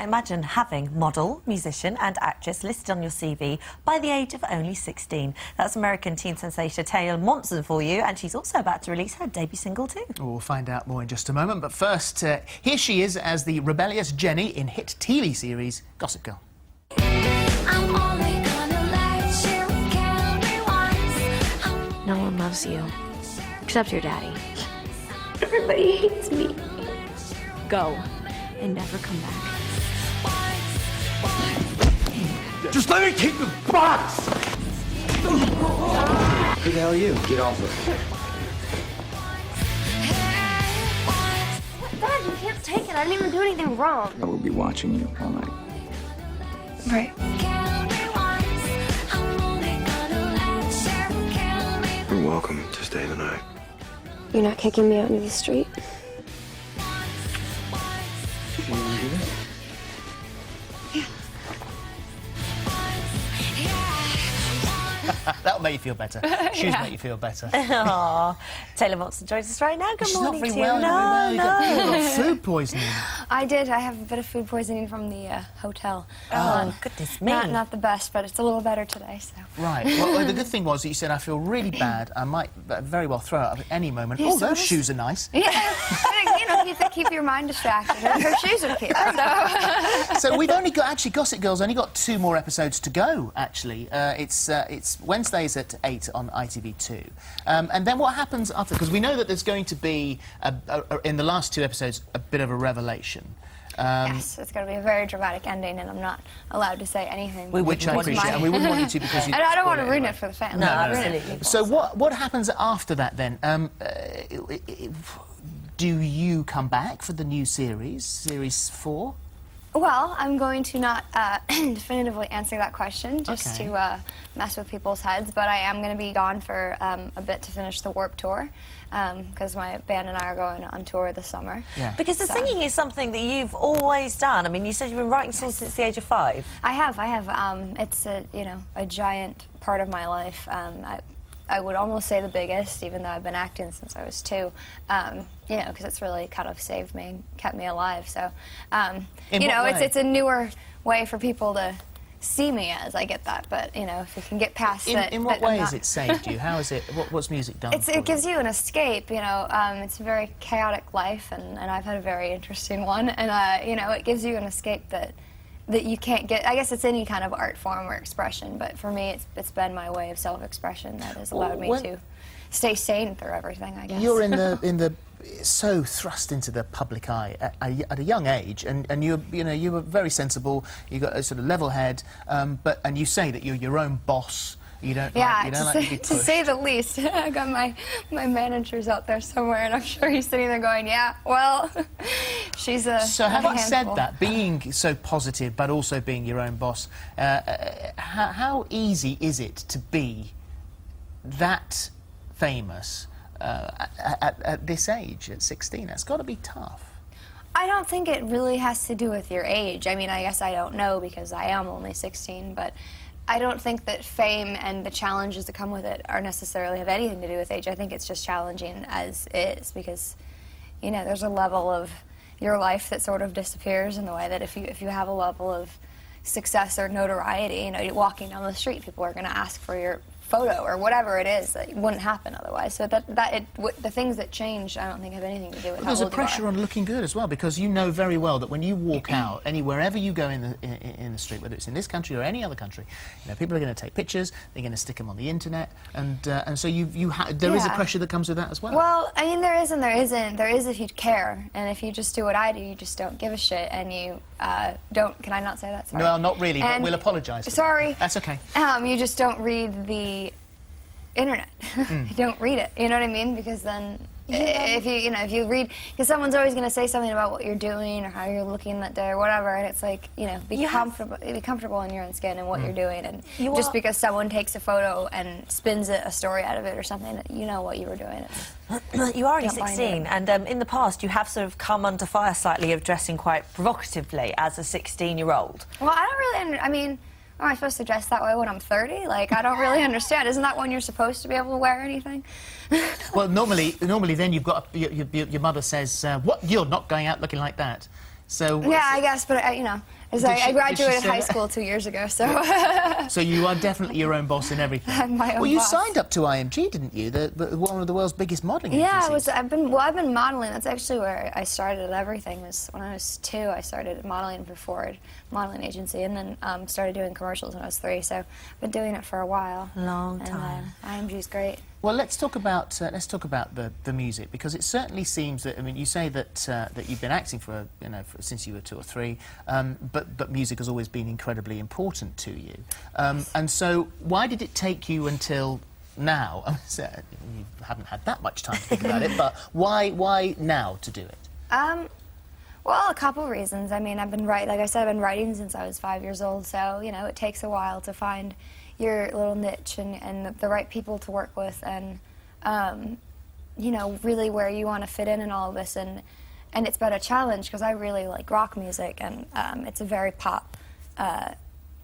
imagine having model, musician and actress listed on your CV by the age of only 16. That's American teen sensation Taylor Momsen for you, and she's also about to release her debut single too. We'll find out more in just a moment, but first, here she is as the rebellious Jenny in hit TV series Gossip Girl. No one loves you, except your daddy. Everybody hates me. Go, and never come back. Just let me keep the box! Who the hell are you? Get off of it. Dad, you can't take it. I didn't even do anything wrong. I will be watching you all night. Right. You're welcome to stay the night. You're not kicking me out into the street? You want to do this? That'll make you feel better. Shoes make you feel better. Aww. Taylor Momsen joins us right now. Good She's morning not very to you. well. You got food poisoning. I did. I have a bit of food poisoning from the hotel. Oh, goodness me. Not the best, but it's a little better today, so. Right. Well, the good thing was that you said, I feel really bad. I might very well throw up at any moment. Yeah, Oh, so those this- shoes are nice. Yeah, you know, keep your mind distracted. Her shoes are cute, so. So we've only got, actually, Gossip Girl's only got 2 more episodes to go, actually. It's Wednesdays at 8 on ITV2. And then what happens after? Because we know that there's going to be, in the last 2 episodes, a bit of a revelation. Yes, it's going to be a very dramatic ending, and I'm not allowed to say anything. Which I appreciate, and we wouldn't want you to because you... And I don't want to ruin it for the fans. No, I'll ruin it for absolutely. people, So what happens after that, then? Do you come back for the new series, Series 4? Well, I'm going to not definitively answer that question, just Okay. to mess with people's heads, but I am going to be gone for a bit to finish the Warped Tour, because my band and I are going on tour this summer. Yeah. Because the singing is something that you've always done. I mean, you said you've been writing songs since the age of 5. I have. It's a giant part of my life. I would almost say the biggest, even though I've been acting since I was 2. You know, because it's really kind of saved me and kept me alive. So, you know, it's a newer way for people to see me as. I get that, but you know, if you can get past that. In what way has it saved you? How is it? What's music done? It gives you an escape. You know, it's a very chaotic life, and I've had a very interesting one, and you know, it gives you an escape that you can't get. I guess it's any kind of art form or expression, but for me, it's been my way of self-expression that has allowed me to stay sane through everything, I guess. You're in the so thrust into the public eye at a young age, and you were very sensible. You got a sort of level head, and you say that you're your own boss. You don't like to be pushed. To say the least. I got my manager's out there somewhere, and I'm sure he's sitting there going, "Yeah, well, she's a." So having said handful. that, being so positive but also being your own boss, how easy is it to be that famous at this age, at 16? That's got to be tough. I don't think it really has to do with your age. I mean, I guess I don't know because I am only 16, but I don't think that fame and the challenges that come with it are necessarily have anything to do with age. I think it's just challenging as is because, you know, there's a level of your life that sort of disappears in the way that if you have a level of success or notoriety, you know, you're walking down the street, people are going to ask for your photo or whatever it is that wouldn't happen otherwise. So the things that change, I don't think have anything to do with how There's old a pressure you are. on looking good as well, because you know very well that when you walk out, wherever you go in the street, whether it's in this country or any other country, you know, people are going to take pictures, they're going to stick them on the internet, and so there is a pressure that comes with that as well. Well, I mean, there is and there isn't. There is if you care, and if you just do what I do, you just don't give a shit, and you don't. Can I not say that? Sorry. No, not really, but And- we'll apologise. Sorry. That's okay. You just don't read the internet. You don't read it. You know what I mean? Because then, if you read, because someone's always going to say something about what you're doing or how you're looking that day or whatever, and it's like, you know, be comfortable in your own skin and what you're doing, and just because someone takes a photo and spins a story out of it or something, you know what you were doing. You are only Can't find 16, and in the past you have sort of come under fire slightly of dressing quite provocatively as a 16-year-old. Well, I don't really. I mean. Am I supposed to dress that way when I'm 30? Like, I don't really understand. Isn't that when you're supposed to be able to wear anything? Well, normally then you've got your mother says, "What? You're not going out looking like that." So Yeah, I guess, but I graduated high school 2 years ago, so. So you are definitely your own boss in everything. I'm my own well, you boss. signed up to IMG, didn't you? One of the world's biggest modelling agencies. Yeah, I've been modeling. That's actually where I started everything. Was when I was 2, I started modeling for Ford modeling agency, and then started doing commercials when I was 3. So I've been doing it for a while. Long time. IMG's great. Well, let's talk about the music, because it certainly seems that, I mean, you say that that you've been acting for since you were 2 or 3, but music has always been incredibly important to you. And so, why did it take you until now? You haven't had that much time to think about it, but why now to do it? Well, a couple reasons. I mean, I've been like I said, I've been writing since I was 5 years old, so it takes a while to find your little niche and the right people to work with, and really where you want to fit in all of this, and it's been a challenge because I really like rock music, and it's a very pop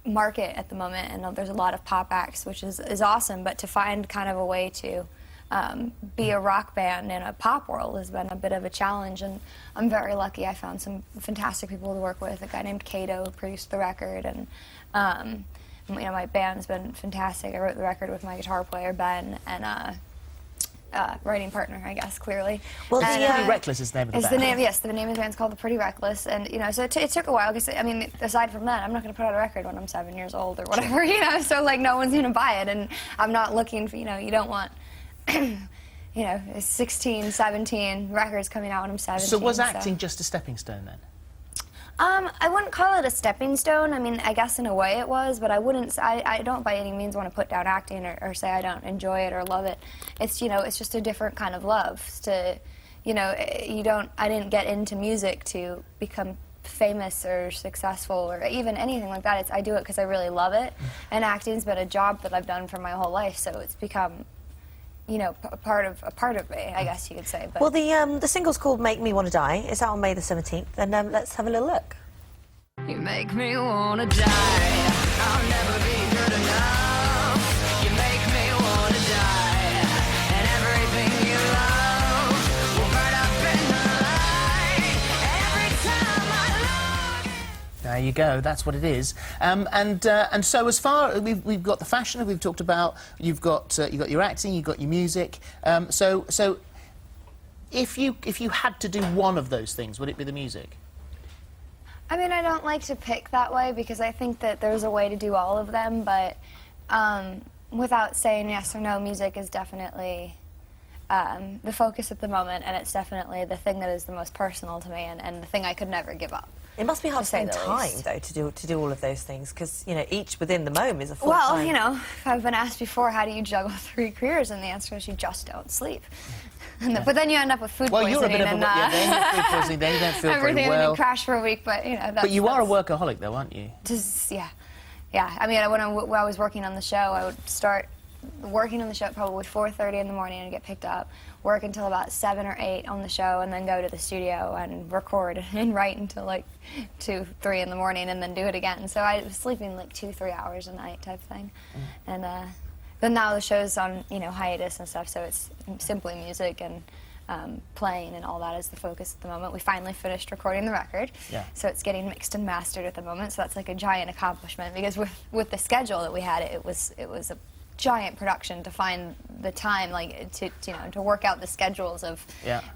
market at the moment, and there's a lot of pop acts, which is awesome, but to find kind of a way to be a rock band in a pop world has been a bit of a challenge, and I'm very lucky. I found some fantastic people to work with. A guy named Kato who produced the record, and my band's been fantastic. I wrote the record with my guitar player Ben, and writing partner, I guess, clearly. Well, Pretty Reckless is the name of the band. Yes, the name of the band's called The Pretty Reckless, and so it took a while. Because I mean, aside from that, I'm not going to put out a record when I'm 7 years old or whatever, So like, no one's going to buy it, and I'm not looking for, you don't want, 16, 17 records coming out when I'm 17. So was acting just a stepping stone then? I wouldn't call it a stepping stone. I mean, I guess in a way it was, but I don't by any means want to put down acting or say I don't enjoy it or love it. It's, it's just a different kind of love. I didn't get into music to become famous or successful or even anything like that. I do it because I really love it, and acting's been a job that I've done for my whole life, so it's become a part of me, I guess you could say. But. Well, the single's called "Make Me Wanna Die." It's out on May the 17th, and let's have a little look. You make me wanna die. I'll never be good enough. You make me wanna die, and everything you love will burn up in the light. Every time I look. There you go. That's what it is. And so as far we've got the fashion we've talked about. You've got your acting. You've got your music. So if you had to do one of those things, would it be the music? I mean, I don't like to pick that way because I think that there's a way to do all of them, but without saying yes or no, music is definitely the focus at the moment, and it's definitely the thing that is the most personal to me, and the thing I could never give up. It must be hard to find time, though, to do all of those things, because each within the moment is a full time. Well, I've been asked before, how do you juggle 3 careers, and the answer is you just don't sleep. But then you end up with food poisoning. You're a bit of then you have food poisoning, then you don't feel very well. Everything crash for a week, but But you are a workaholic, though, aren't you? Yeah. I mean, when I was working on the show, I would start working on the show at probably 4:30 in the morning and get picked up, work until about 7 or 8 on the show, and then go to the studio and record and write until like 2, 3 in the morning, and then do it again. So I was sleeping like 2, 3 hours a night type thing, and. But now the show's on, hiatus and stuff, so it's simply music and playing and all that is the focus at the moment. We finally finished recording the record, so it's getting mixed and mastered at the moment. So that's like a giant accomplishment because with the schedule that we had, it was a giant production to find the time, like to work out the schedules of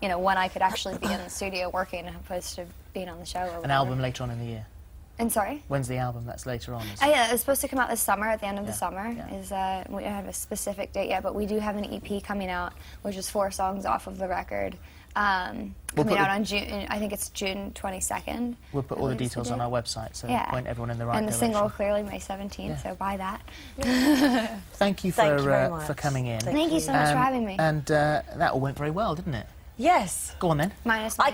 when I could actually be in the studio working as opposed to being on the show. Or whatever. An album later on in the year. And sorry? When's the album? That's later on. Yeah, it's supposed to come out this summer, at the end of the summer. We don't have a specific date yet, but we do have an EP coming out, which is 4 songs off of the record. Coming out on June, I think it's June 22nd. We'll put all the details on our website, so point everyone in the right direction. And the single, clearly, May 17th, so buy that. Thank you for coming in. Thank you so much for having me. And that all went very well, didn't it? Yes. Go on, then. Minus me.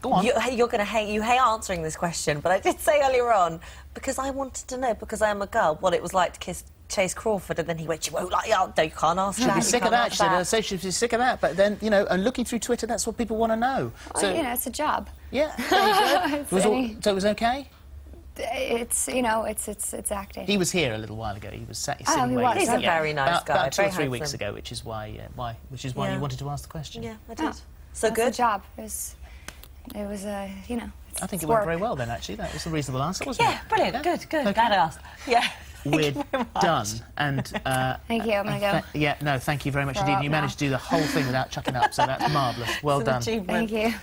Go on. You're going to hate. You hate answering this question, but I did say earlier on because I wanted to know, because I am a girl, what it was like to kiss Chace Crawford, and then he went, "You won't like it. No, you can't ask that." She's sick of that. She said, "So she's sick of that." But then, and looking through Twitter, that's what people want to know. Well, so, it's a job. Yeah. There you go. So it was okay. It's it's acting. He was here a little while ago. He was sitting He's a very nice guy. About 2 or 3 weeks ago, which is why you wanted to ask the question. Yeah, I did. So good. Job. It was I think it went very well then, actually. That was a reasonable answer, wasn't it? Yeah, brilliant. Yeah. Good, good. Okay. Glad I asked. Yeah. We're done. And Thank you. I'm going to go. yeah, no, thank you very much Throw indeed. up You now. managed to do the whole thing without chucking up, so that's marvellous. Well done. Achievement. Thank you.